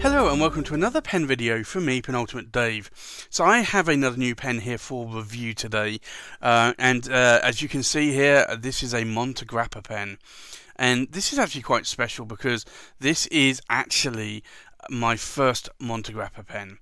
Hello and welcome to another pen video from me, Penultimate Dave. So I have another new pen here for review today, and as you can see here, this is a Montegrappa pen. And this is actually quite special because this is actually my first Montegrappa pen.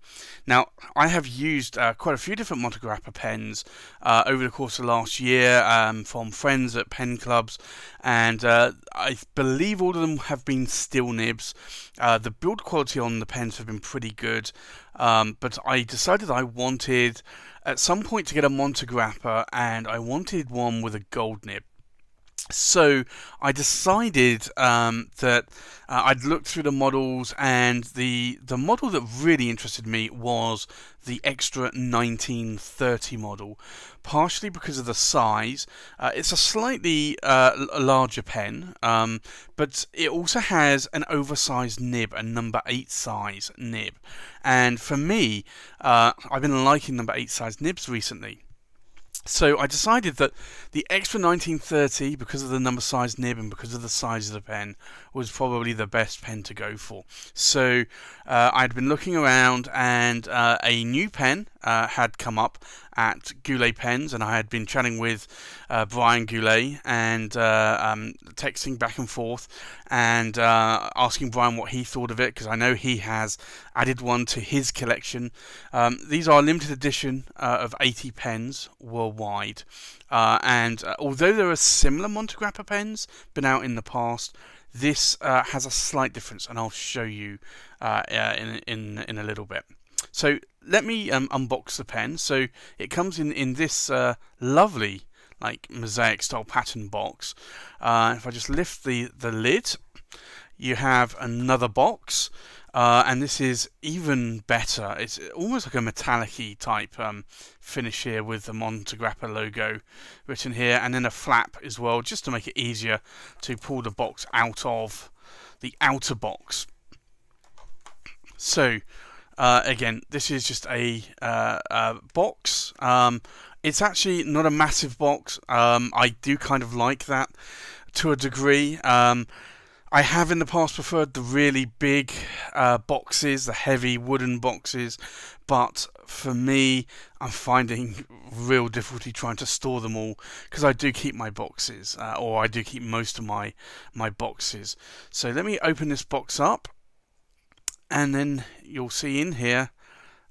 Now, I have used quite a few different Montegrappa pens over the course of last year from friends at pen clubs, and I believe all of them have been steel nibs. The build quality on the pens have been pretty good, but I decided I wanted at some point to get a Montegrappa, and I wanted one with a gold nib. So I decided that I'd looked through the models, and the model that really interested me was the Extra 1930 model, partially because of the size. It's a slightly larger pen, but it also has an oversized nib, a number 8 size nib. And for me, I've been liking number 8 size nibs recently. So I decided that the Extra 1930, because of the number size nib and because of the size of the pen, was probably the best pen to go for. So I'd been looking around, and a new pen had come up at Goulet Pens, and I had been chatting with Brian Goulet and texting back and forth and asking Brian what he thought of it, because I know he has added one to his collection. These are limited edition of 80 pens worldwide, and although there are similar Montegrappa pens been out in the past, this has a slight difference, and I'll show you in a little bit. So let me unbox the pen. So it comes in this lovely, like, mosaic style pattern box. If I just lift the lid, you have another box, and this is even better. It's almost like a metallic-y type finish here with the Montegrappa logo written here, and then a flap as well, just to make it easier to pull the box out of the outer box. So again, this is just a box. It's actually not a massive box. I do kind of like that to a degree. I have in the past preferred the really big boxes, the heavy wooden boxes, but for me, I'm finding real difficulty trying to store them all, because I do keep my boxes, or I do keep most of my boxes. So let me open this box up, and then you'll see in here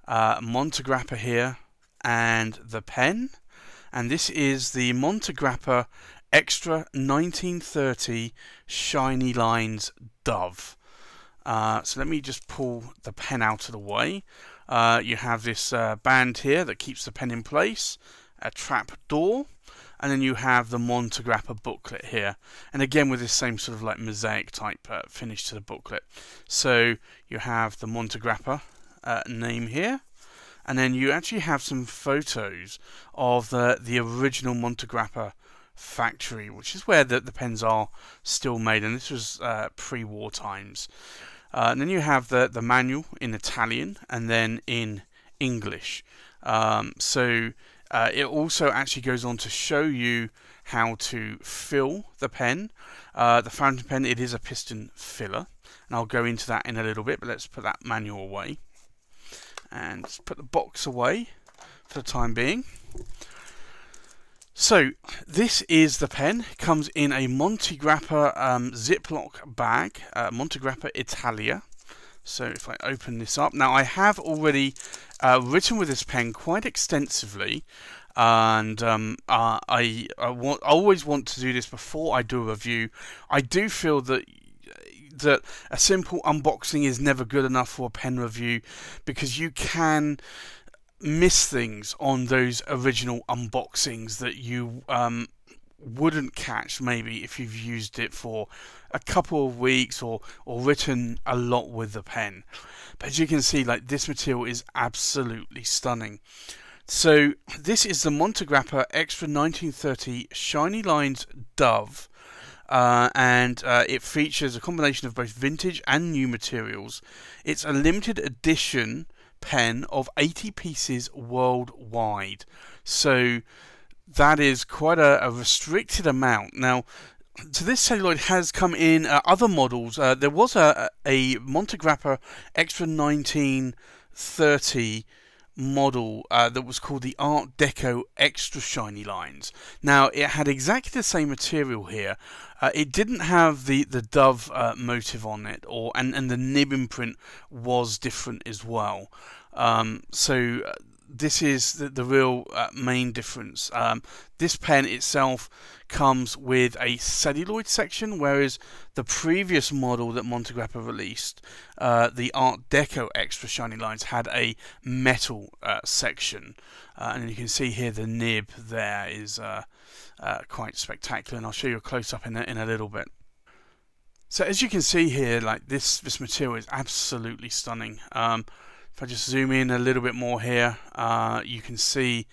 Montegrappa here and the pen, and this is the Montegrappa Extra 1930 Shiny Lines Dove. So let me just pull the pen out of the way. You have this band here that keeps the pen in place, a trap door, and then you have the Montegrappa booklet here, and again with this same sort of like mosaic type finish to the booklet. So you have the Montegrappa name here, and then you actually have some photos of the original Montegrappa factory, which is where the pens are still made, and this was pre-war times. And then you have the manual in Italian and then in English. So it also actually goes on to show you how to fill the pen. The fountain pen, it is a piston filler, and I'll go into that in a little bit, but let's put that manual away and let's put the box away for the time being. So this is the pen. It comes in a Montegrappa Ziploc bag, Montegrappa Italia. So if I open this up, now I have already written with this pen quite extensively, and I always want to do this before I do a review. I do feel that a simple unboxing is never good enough for a pen review, because you can miss things on those original unboxings that you wouldn't catch maybe if you've used it for a couple of weeks or written a lot with the pen. But as you can see, like, this material is absolutely stunning. So this is the Montegrappa Extra 1930 Shiny Lines Dove, and it features a combination of both vintage and new materials. It's a limited edition pen of 80 pieces worldwide, so that is quite a restricted amount. Now, So this celluloid has come in other models. There was a Montegrappa Extra 1930 model that was called the Art Deco Extra Shiny Lines. Now it had exactly the same material here. It didn't have the dove motive on it, and the nib imprint was different as well. This is the real main difference. This pen itself comes with a celluloid section, whereas the previous model that Montegrappa released, the Art Deco Extra Shiny Lines, had a metal section. And you can see here the nib there is quite spectacular, and I'll show you a close-up in a little bit. So as you can see here, like this material is absolutely stunning. If I just zoom in a little bit more here, you can see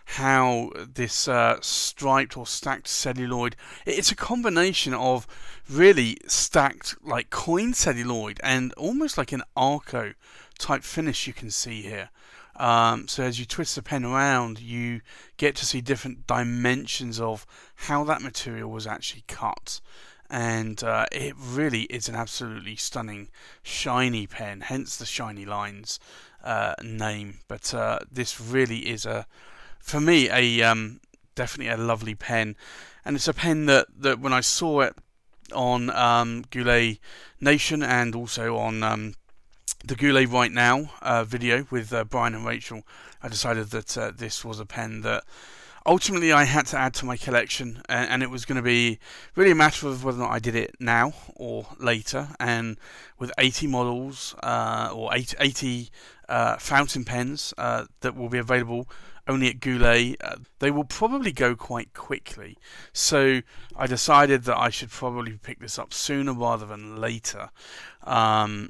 how this striped or stacked celluloid, it's a combination of really stacked like coin celluloid and almost like an Arco type finish you can see here. So as you twist the pen around, you get to see different dimensions of how that material was actually cut. And it really is an absolutely stunning shiny pen, hence the Shiny Lines name. But this really is, for me, definitely a lovely pen, and it's a pen that when I saw it on Goulet Nation and also on the Goulet Right Now video with Brian and Rachel, I decided that this was a pen that ultimately I had to add to my collection, and it was going to be really a matter of whether or not I did it now or later. And with 80 models or 80 fountain pens that will be available only at Goulet, they will probably go quite quickly. So I decided that I should probably pick this up sooner rather than later. I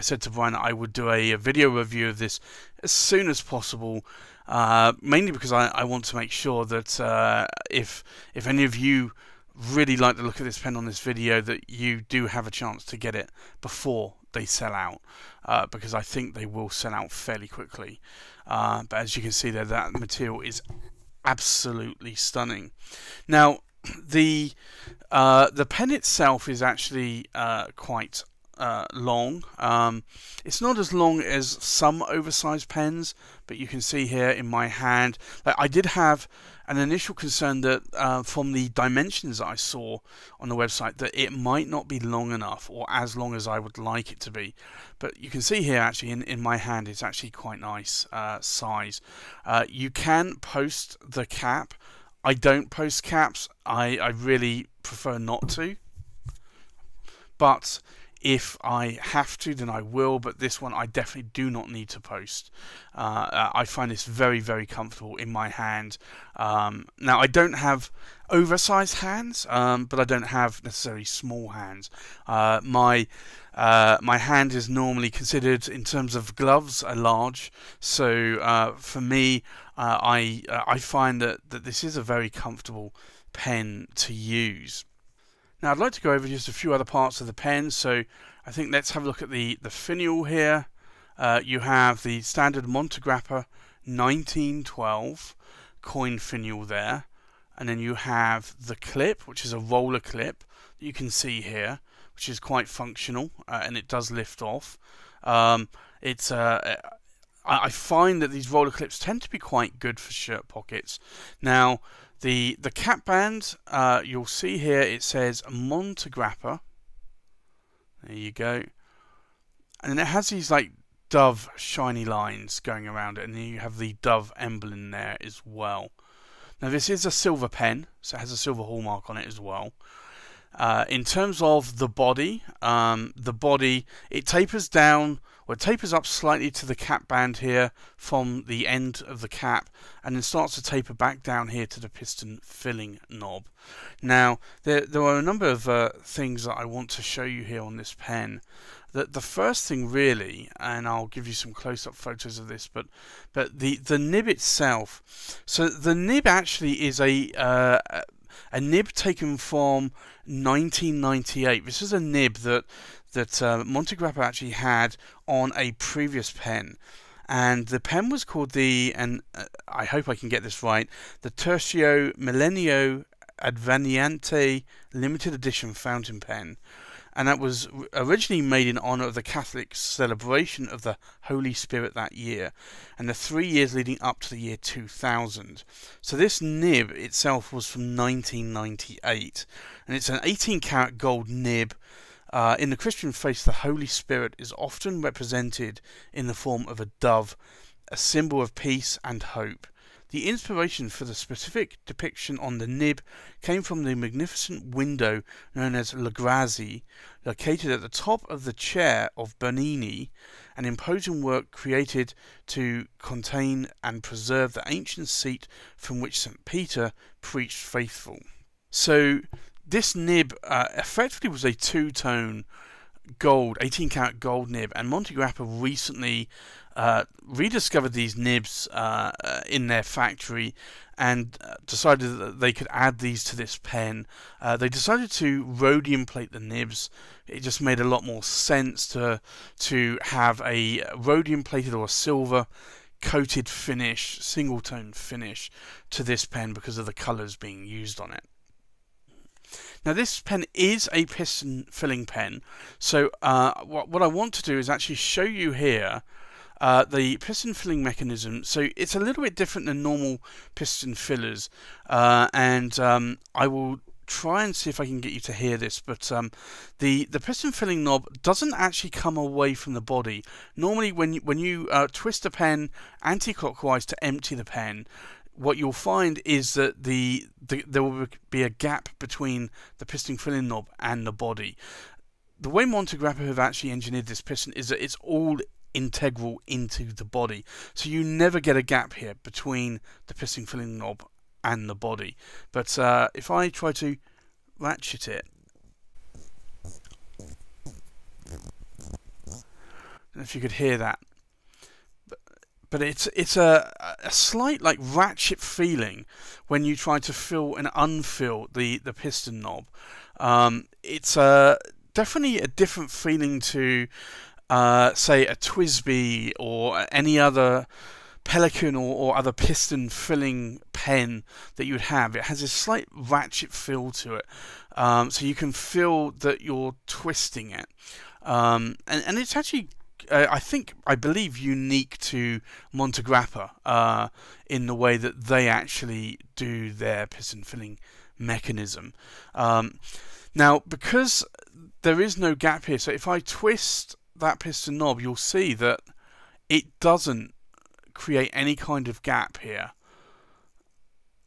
said to Brian that I would do a video review of this as soon as possible. Mainly because I want to make sure that if any of you really like the look of this pen on this video, that you do have a chance to get it before they sell out, because I think they will sell out fairly quickly. But as you can see there, that material is absolutely stunning. Now the pen itself is actually quite long. It's not as long as some oversized pens, but you can see here in my hand, I did have an initial concern that from the dimensions that I saw on the website, that it might not be long enough or as long as I would like it to be. But you can see here actually in my hand it's actually quite nice size. You can post the cap. I don't post caps. I really prefer not to. But if I have to, then I will, but this one I definitely do not need to post. I find this very, very comfortable in my hand. Now, I don't have oversized hands, but I don't have necessarily small hands. My hand is normally considered, in terms of gloves, a large. So for me, I find that this is a very comfortable pen to use. Now I'd like to go over just a few other parts of the pen, so I think let's have a look at the finial here. You have the standard Montegrappa 1912 coin finial there, and then you have the clip, which is a roller clip that you can see here, which is quite functional, and it does lift off. I find that these roller clips tend to be quite good for shirt pockets. Now the cap band, you'll see here it says Montegrappa. There you go. And then it has these like dove shiny lines going around it, and then you have the dove emblem there as well. Now this is a silver pen, so it has a silver hallmark on it as well. In terms of the body, it tapers down, or it tapers up slightly to the cap band here from the end of the cap, and then starts to taper back down here to the piston filling knob. Now there are a number of things that I want to show you here on this pen. The first thing really, and I'll give you some close-up photos of this, but the nib itself. So the nib actually is a nib taken from 1998. This is a nib that Montegrappa actually had on a previous pen, and the pen was called I hope I can get this right, the Tercio Millennio Adveniente limited edition fountain pen, and that was originally made in honor of the Catholic celebration of the Holy Spirit that year, and the 3 years leading up to the year 2000. So this nib itself was from 1998, and it's an 18-karat gold nib. In the Christian faith, the Holy Spirit is often represented in the form of a dove, a symbol of peace and hope. The inspiration for the specific depiction on the nib came from the magnificent window known as Le Grazie, located at the top of the chair of Bernini, an imposing work created to contain and preserve the ancient seat from which St. Peter preached faithful. So this nib effectively was a two-tone gold, 18-karat gold nib, and Montegrappa recently rediscovered these nibs in their factory and decided that they could add these to this pen. They decided to rhodium plate the nibs. It just made a lot more sense to have a rhodium plated or a silver coated finish, single tone finish to this pen because of the colours being used on it. Now this pen is a piston filling pen, so what I want to do is actually show you here the piston filling mechanism. So it's a little bit different than normal piston fillers, and I will try and see if I can get you to hear this, but the piston filling knob doesn't actually come away from the body. Normally when you twist the pen anti-clockwise to empty the pen, what you'll find is that there will be a gap between the piston filling knob and the body. The way Montegrappa have actually engineered this piston is that it's all integral into the body, so you never get a gap here between the piston filling knob and the body. But if I try to ratchet it, I don't know if you could hear that. But it's a slight like ratchet feeling when you try to fill and unfill the piston knob. It's definitely a different feeling to say a TWSBI or any other Pelican or other piston filling pen that you would have. It has a slight ratchet feel to it, so you can feel that you're twisting it, and it's actually I believe unique to Montegrappa in the way that they actually do their piston filling mechanism. Now, because there is no gap here, so if I twist that piston knob, you'll see that it doesn't create any kind of gap here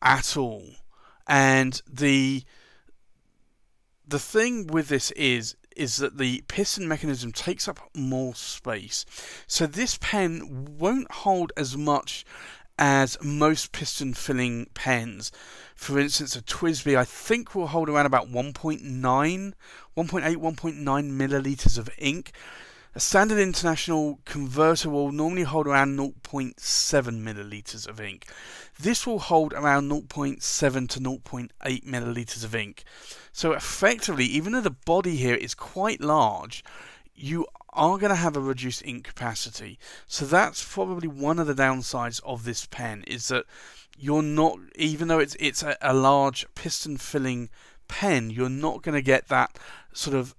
at all. And the thing with this is that the piston mechanism takes up more space. So this pen won't hold as much as most piston filling pens. For instance, a TWSBI I think will hold around about 1.8, 1.9 milliliters of ink. A standard international converter will normally hold around 0.7 milliliters of ink. This will hold around 0.7 to 0.8 milliliters of ink. So effectively, even though the body here is quite large, you are going to have a reduced ink capacity. So that's probably one of the downsides of this pen, is that you're not, even though it's a large piston filling pen, you're not going to get that sort of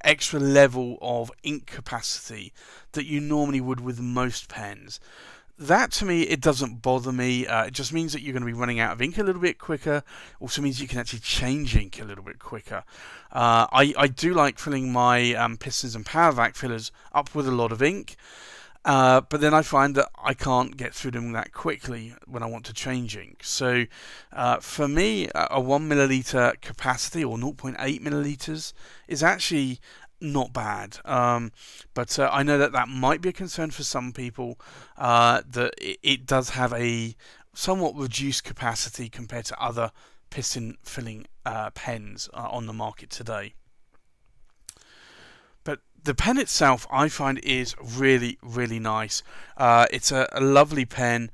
extra level of ink capacity that you normally would with most pens. That, to me, it doesn't bother me. It just means that you're going to be running out of ink a little bit quicker. Also means you can actually change ink a little bit quicker. I do like filling my pistons and power vac fillers up with a lot of ink, but then I find that I can't get through them that quickly when I want to change ink. So for me, a 1 milliliter capacity, or 0.8 milliliters, is actually not bad, but I know that might be a concern for some people, that it does have a somewhat reduced capacity compared to other piston filling pens on the market today. But the pen itself, I find, is really, really nice. It's a lovely pen.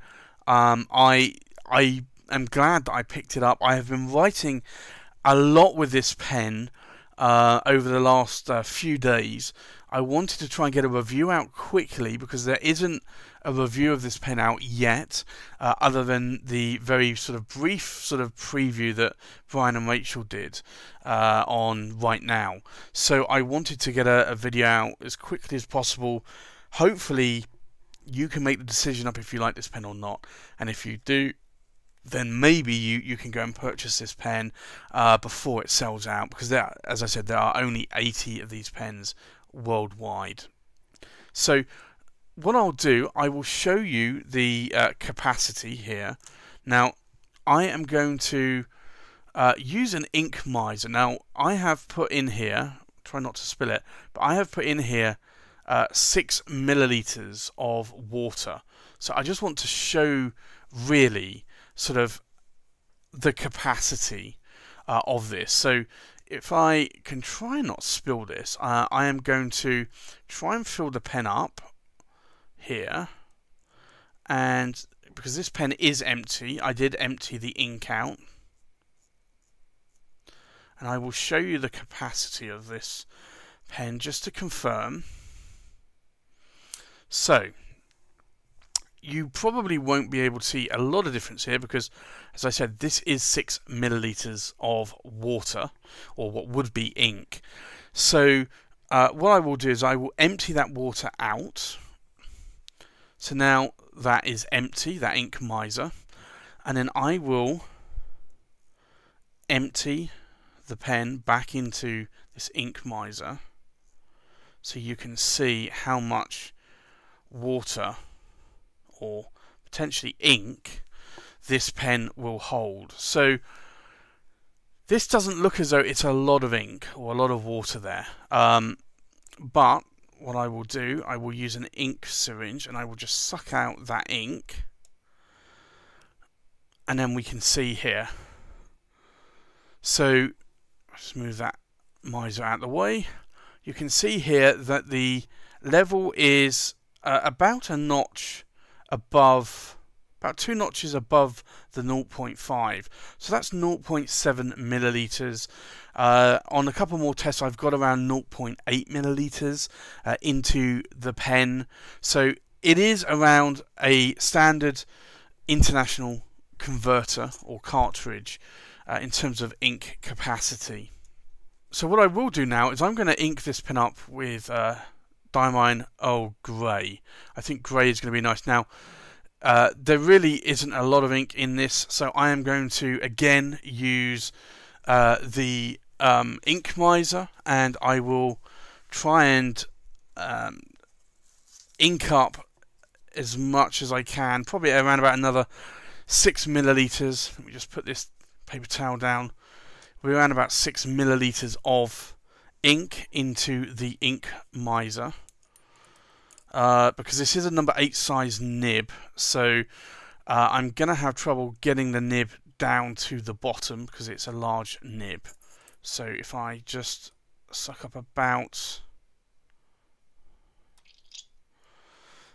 I am glad that I picked it up. I have been writing a lot with this pen over the last few days. I wanted to try and get a review out quickly because there isn't a review of this pen out yet, other than the very sort of brief sort of preview that Brian and Rachel did on Right Now. So I wanted to get a video out as quickly as possible. Hopefully you can make the decision up if you like this pen or not, and if you do, then maybe you can go and purchase this pen before it sells out, because there, as I said, there are only 80 of these pens worldwide. So what I'll do, I will show you the capacity here. Now I am going to use an ink miser. Now I have put in here, try not to spill it, but I have put in here 6 milliliters of water. So I just want to show really sort of the capacity of this. So if I can try and not spill this, I am going to try and fill the pen up here, and because this pen is empty, I did empty the ink out, and I will show you the capacity of this pen just to confirm. So you probably won't be able to see a lot of difference here because, as I said, this is 6 milliliters of water, or what would be ink. So what I will do is I will empty that water out. So now that is empty, that ink miser, and then I will empty the pen back into this ink miser so you can see how much water or potentially ink this pen will hold. So this doesn't look as though it's a lot of ink or a lot of water there, but what I will do, I will use an ink syringe and I will just suck out that ink, and then we can see here. So let's move that miser out of the way. You can see here that the level is about a notch above, about 2 notches above the 0.5. So that's 0.7 milliliters. On a couple more tests, I've got around 0.8 milliliters into the pen. So it is around a standard international converter or cartridge in terms of ink capacity. So what I will do now is I'm going to ink this pen up with Diamine Grey. I think grey is going to be nice. Now, there really isn't a lot of ink in this, so I am going to again use the ink miser, and I will try and ink up as much as I can, probably around about another 6 milliliters. Let me just put this paper towel down. We're around about 6 milliliters of ink into the ink miser. Because this is a number 8 size nib, so I'm going to have trouble getting the nib down to the bottom because it's a large nib. So if I just suck up about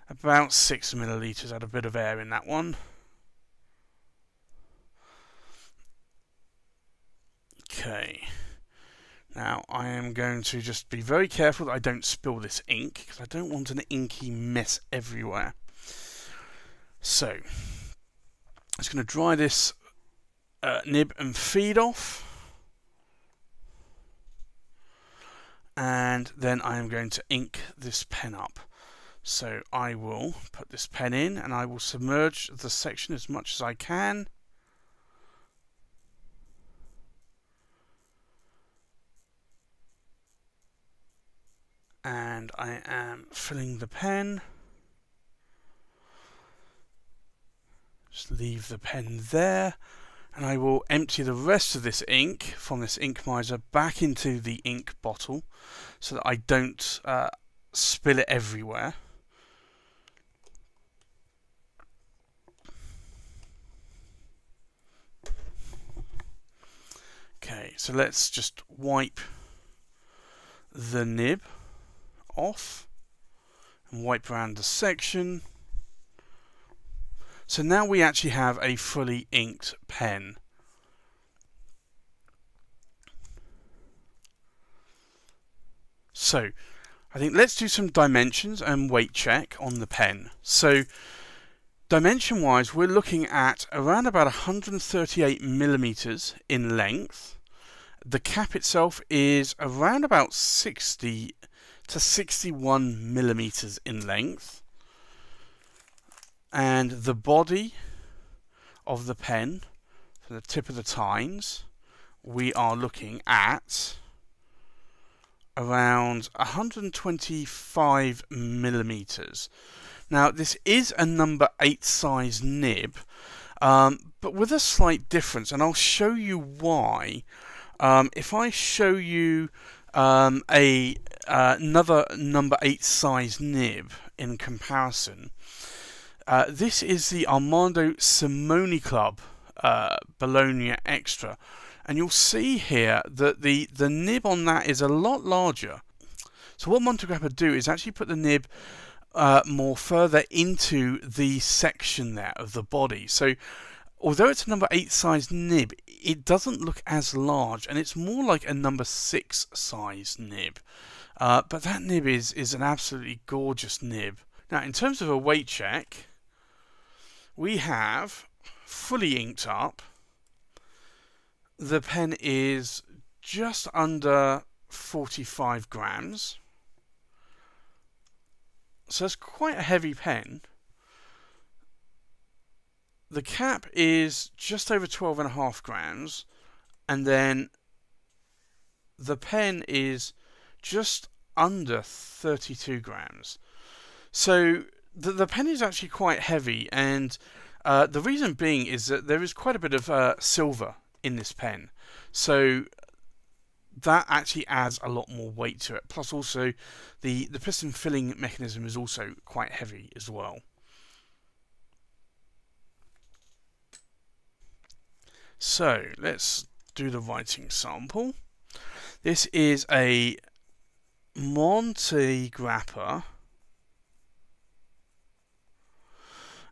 6 milliliters, add a bit of air in that one. Okay. Now I am going to just be very careful that I don't spill this ink, because I don't want an inky mess everywhere. So I'm just going to dry this nib and feed off, and then I am going to ink this pen up. So I will put this pen in and I will submerge the section as much as I can. And I am filling the pen. Just leave the pen there, and I will empty the rest of this ink from this ink miser back into the ink bottle so that I don't spill it everywhere. Okay, so let's just wipe the nib off and wipe around the section. So now we actually have a fully inked pen. So I think let's do some dimensions and weight check on the pen. So dimension wise, we're looking at around about 138 millimeters in length. The cap itself is around about 60 to 61 millimeters in length, and the body of the pen, for the tip of the tines, we are looking at around 125 millimeters. Now this is a number 8 size nib, but with a slight difference, and I'll show you why. If I show you another number 8 size nib in comparison, this is the Armando Simone Club Bologna Extra, and you'll see here that the nib on that is a lot larger. So what Montegrappa do is actually put the nib more further into the section there of the body. So although it's a number 8 size nib, it doesn't look as large, and it's more like a number 6 size nib. But that nib is an absolutely gorgeous nib. Now in terms of a weight check, we have fully inked up. The pen is just under 45 grams. So it's quite a heavy pen. The cap is just over 12.5 grams, and then the pen is just under 32 grams. So the pen is actually quite heavy, and the reason being is that there is quite a bit of silver in this pen, so that actually adds a lot more weight to it. Plus also the piston filling mechanism is also quite heavy as well. So let's do the writing sample. This is a Montegrappa,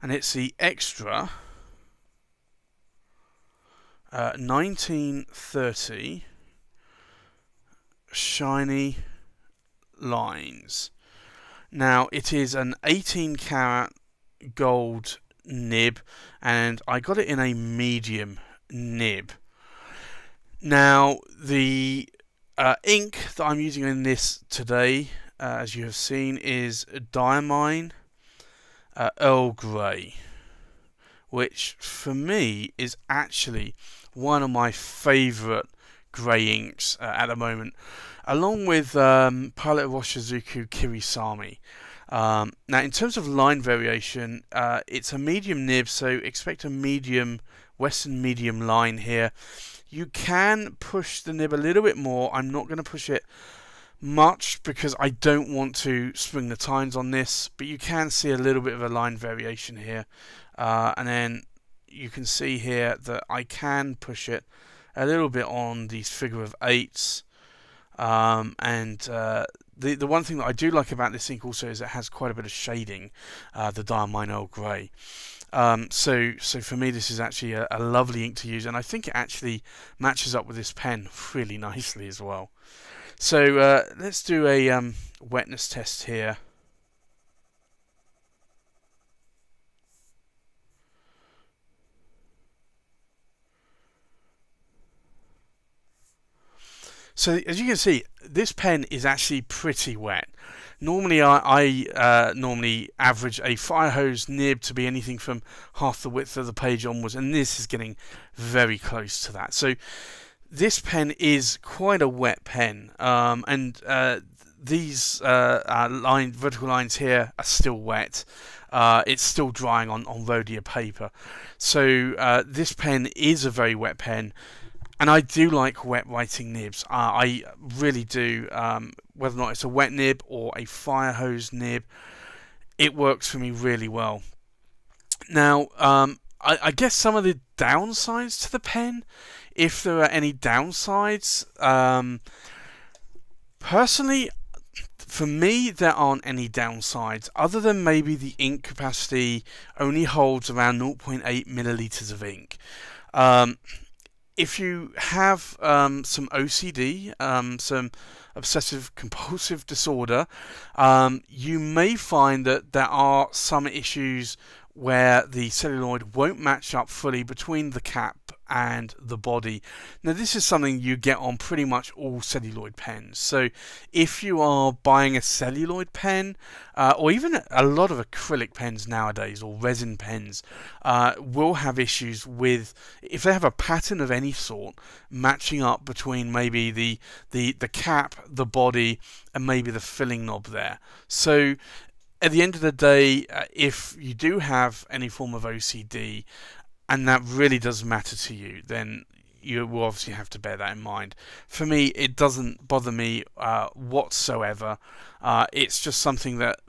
and it's the Extra 1930 shiny lines. Now it is an 18 karat gold nib, and I got it in a medium nib. Now the ink that I'm using in this today, as you have seen, is Diamine Earl Grey, which for me is actually one of my favourite grey inks at the moment, along with Pilot Roshizuku Kirisami. Now in terms of line variation, it's a medium nib, so expect a medium, Western medium line here. You can push the nib a little bit more. I'm not going to push it much because I don't want to spring the tines on this, but you can see a little bit of a line variation here, and then you can see here that I can push it a little bit on these figure of eights, and the one thing that I do like about this ink also is it has quite a bit of shading, the Diamine Earl Grey. So for me this is actually a lovely ink to use, and I think it actually matches up with this pen really nicely as well. So let's do a wetness test here. So as you can see, this pen is actually pretty wet. Normally I normally average a fire hose nib to be anything from half the width of the page onwards, and this is getting very close to that. So this pen is quite a wet pen, and these vertical lines here are still wet. It's still drying on Rhodia paper. So this pen is a very wet pen. And I do like wet writing nibs. I really do. Whether or not it's a wet nib or a fire hose nib, it works for me really well. Now, I guess some of the downsides to the pen, if there are any downsides, personally, for me, there aren't any downsides, other than maybe the ink capacity only holds around 0.8 milliliters of ink. if you have some OCD, some obsessive compulsive disorder, you may find that there are some issues where the celluloid won't match up fully between the cap and the body. Now this is something you get on pretty much all celluloid pens. So if you are buying a celluloid pen, or even a lot of acrylic pens nowadays, or resin pens, will have issues with, if they have a pattern of any sort, matching up between maybe the cap, the body, and maybe the filling knob there. So at the end of the day, if you do have any form of OCD, and that really does matter to you, then you will obviously have to bear that in mind. For me, it doesn't bother me whatsoever. It's just something that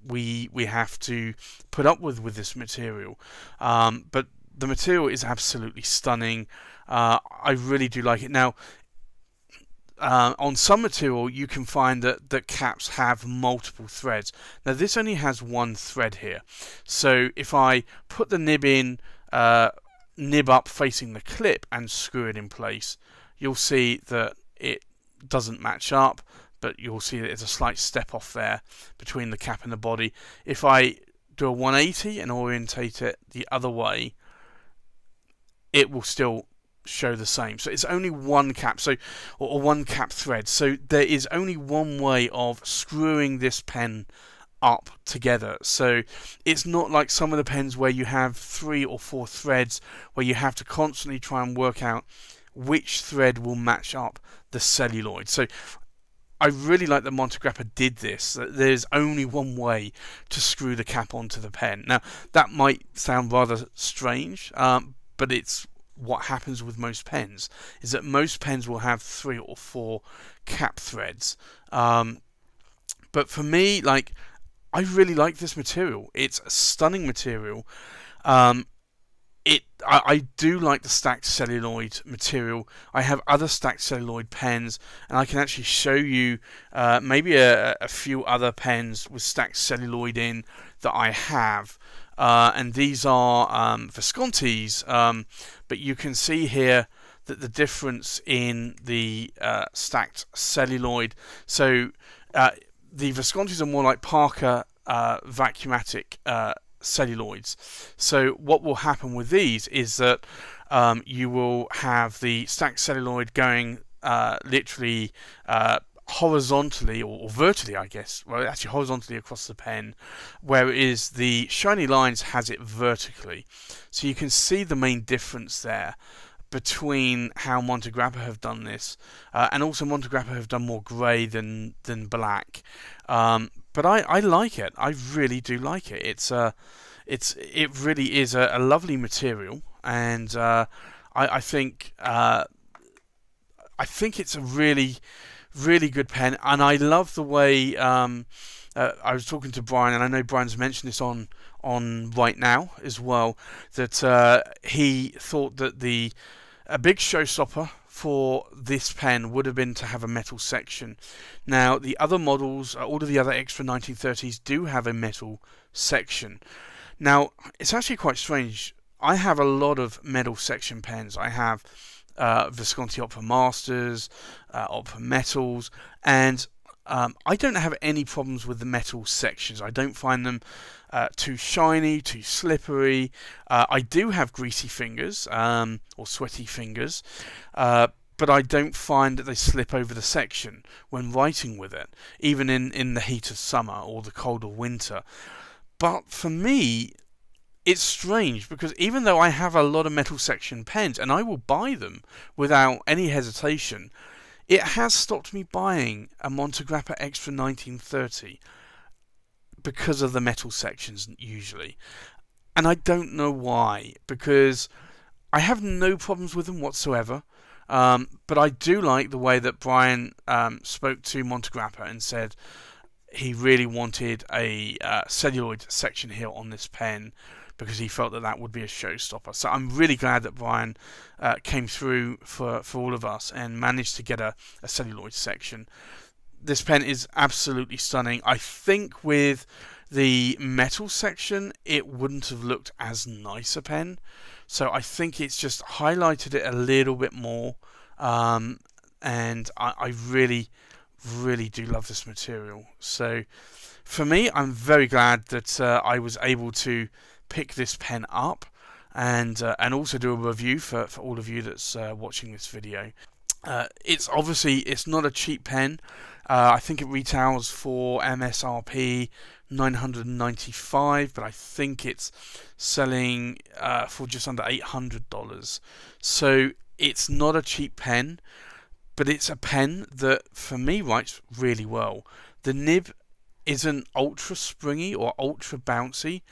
we have to put up with this material. But the material is absolutely stunning. I really do like it. Now, on some material you can find that caps have multiple threads. Now this only has one thread here, so if I put the nib in, nib up facing the clip, and screw it in place, you'll see that it doesn't match up, but you'll see that there's a slight step off there between the cap and the body. If I do a 180 and orientate it the other way, it will still show the same. So it's only one cap, or one cap thread. So there is only one way of screwing this pen up together. So it's not like some of the pens where you have 3 or 4 threads, where you have to constantly try and work out which thread will match up the celluloid. So I really like that Montegrappa did this. There's only one way to screw the cap onto the pen. Now that might sound rather strange, but it's what happens with most pens, is that most pens will have 3 or 4 cap threads. But for me, like, I really like this material. It's a stunning material. I do like the stacked celluloid material. I have other stacked celluloid pens, and I can actually show you maybe a few other pens with stacked celluloid in that I have. And these are Viscontis, but you can see here that the difference in the stacked celluloid. So the Viscontis are more like Parker vacuumatic celluloids. So what will happen with these is that you will have the stacked celluloid going literally horizontally, or vertically, I guess. Well, actually horizontally across the pen, whereas the shiny lines has it vertically. So you can see the main difference there between how Montegrappa have done this, and also Montegrappa have done more grey than black. But I like it. I really do like it. It really is a lovely material, and I think it's a really good pen, and I love the way I was talking to Brian, and I know Brian's mentioned this on Right Now as well, that he thought that a big showstopper for this pen would have been to have a metal section. Now the other models, all of the other Extra 1930s do have a metal section. Now it's actually quite strange. I have a lot of metal section pens. I have Visconti Opera Masters, Opera Metals, and I don't have any problems with the metal sections. I don't find them too shiny, too slippery. I do have greasy fingers, or sweaty fingers, but I don't find that they slip over the section when writing with it, even in the heat of summer or the cold of winter. But for me, it's strange, because even though I have a lot of metal section pens, and I will buy them without any hesitation, it has stopped me buying a Montegrappa Extra 1930 because of the metal sections usually. And I don't know why, because I have no problems with them whatsoever. But I do like the way that Brian spoke to Montegrappa and said he really wanted a celluloid section here on this pen, because he felt that that would be a showstopper. So I'm really glad that Brian came through for all of us and managed to get a celluloid section. This pen is absolutely stunning. I think with the metal section, it wouldn't have looked as nice a pen. So I think it's just highlighted it a little bit more, and I really do love this material. So for me, I'm very glad that I was able to pick this pen up and also do a review for all of you that's watching this video. It's not a cheap pen. I think it retails for MSRP $995, but I think it's selling for just under $800. So it's not a cheap pen, but it's a pen that for me writes really well. The nib isn't ultra springy or ultra bouncy.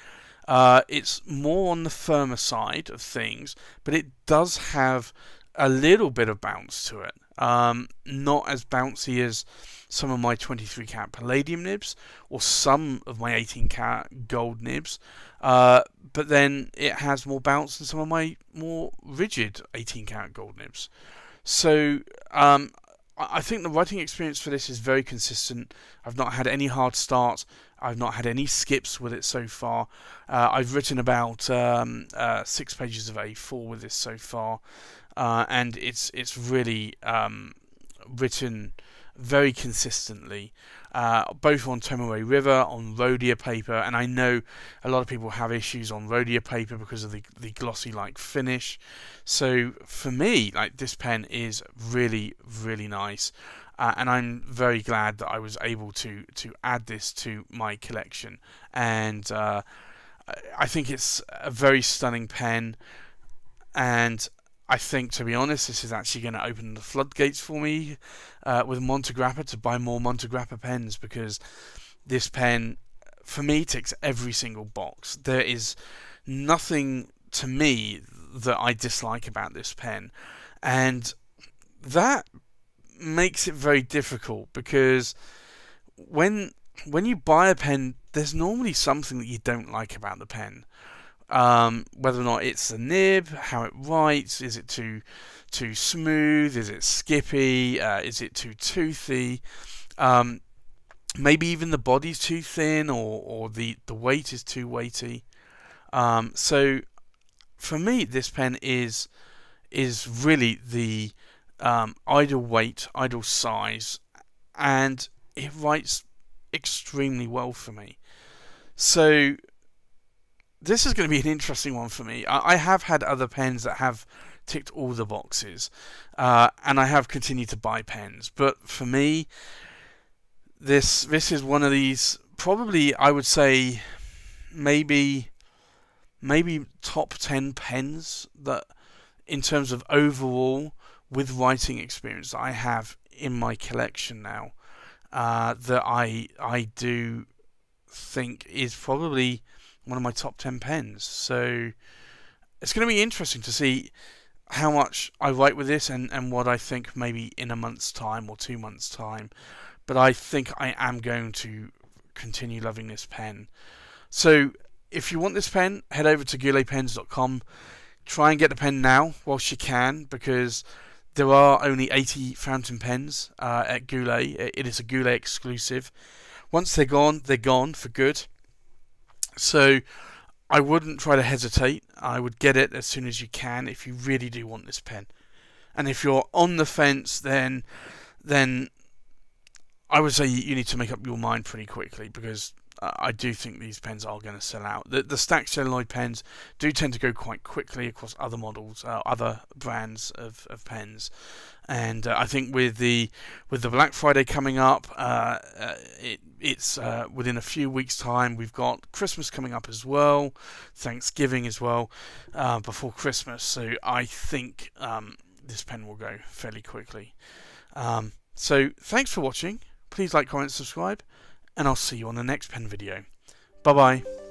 It's more on the firmer side of things, but it does have a little bit of bounce to it. Not as bouncy as some of my 23 karat palladium nibs or some of my 18 karat gold nibs, but then it has more bounce than some of my more rigid 18 karat gold nibs. So I think the writing experience for this is very consistent. I've not had any hard starts. I've not had any skips with it so far. I've written about 6 pages of A4 with this so far, and it's really written very consistently, both on Tomoe River, on Rhodia paper, and I know a lot of people have issues on Rhodia paper because of the glossy-like finish. So for me, like, this pen is really nice, and I'm very glad that I was able to add this to my collection. And I think it's a very stunning pen, and I think, to be honest, this is actually going to open the floodgates for me with Montegrappa to buy more Montegrappa pens, because this pen, for me, ticks every single box. There is nothing to me that I dislike about this pen, and that makes it very difficult, because when you buy a pen, there's normally something that you don't like about the pen. Whether or not it's the nib, how it writes, is it too smooth, is it skippy, is it too toothy, maybe even the body's too thin, or the weight is too weighty. So for me, this pen is really the ideal weight, ideal size, and it writes extremely well for me. So this is going to be an interesting one for me. I have had other pens that have ticked all the boxes, and I have continued to buy pens. But for me, this is one of these, probably, I would say, maybe top 10 pens that, in terms of overall with writing experience, that I have in my collection now, that I do think is probably one of my top 10 pens. So it's going to be interesting to see how much I write with this, and what I think maybe in a month's time or 2 months' time. But I think I am going to continue loving this pen. So if you want this pen, head over to gouletpens.com. Try and get the pen now whilst you can, because there are only 80 fountain pens at Goulet. It is a Goulet exclusive. Once they're gone for good. So I wouldn't try to hesitate. I would get it as soon as you can if you really do want this pen. And if you're on the fence, then I would say you need to make up your mind pretty quickly, because I do think these pens are going to sell out. The stacked celluloid pens do tend to go quite quickly across other models, other brands of pens. And I think with the Black Friday coming up, it's within a few weeks' time. We've got Christmas coming up as well, Thanksgiving as well, before Christmas. So I think this pen will go fairly quickly. So thanks for watching. Please like, comment, subscribe, and I'll see you on the next pen video. Bye bye.